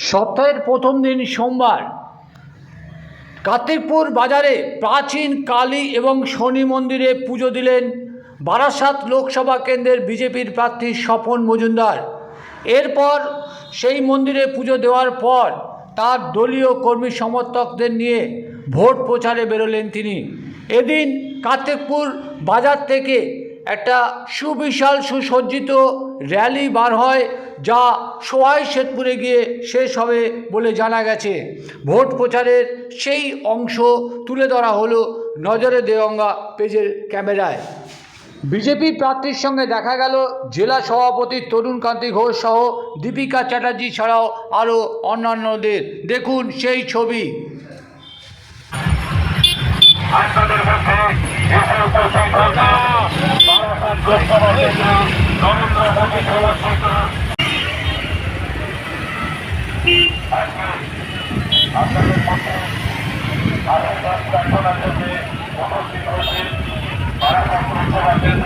সপ্তাহের প্রথম দিন সোমবার কার্তিকপুর বাজারে প্রাচীন কালী এবং শনি মন্দিরে পুজো দিলেন বারাসাত লোকসভা কেন্দ্রের বিজেপির প্রার্থী স্বপন মজুমদার। এরপর সেই মন্দিরে পুজো দেওয়ার পর তার দলীয় কর্মী সমর্থকদের নিয়ে ভোট প্রচারে বেরোলেন তিনি। এদিন কার্তিকপুর বাজার থেকে একটা সুবিশাল সুসজ্জিত র্যালি বার হয়, যা সোয়াই শ্বেতপুরে গিয়ে শেষ হবে বলে জানা গেছে। ভোট প্রচারের সেই অংশ তুলে ধরা হলো নজরে দেওয়াঙ্গা পেজের ক্যামেরায়। বিজেপি প্রার্থীর সঙ্গে দেখা গেল জেলা সভাপতি তরুণকান্তি ঘোষ সহ দীপিকা চ্যাটার্জি ছাড়াও আরও অন্যান্যদের। দেখুন সেই ছবি। আপনাদের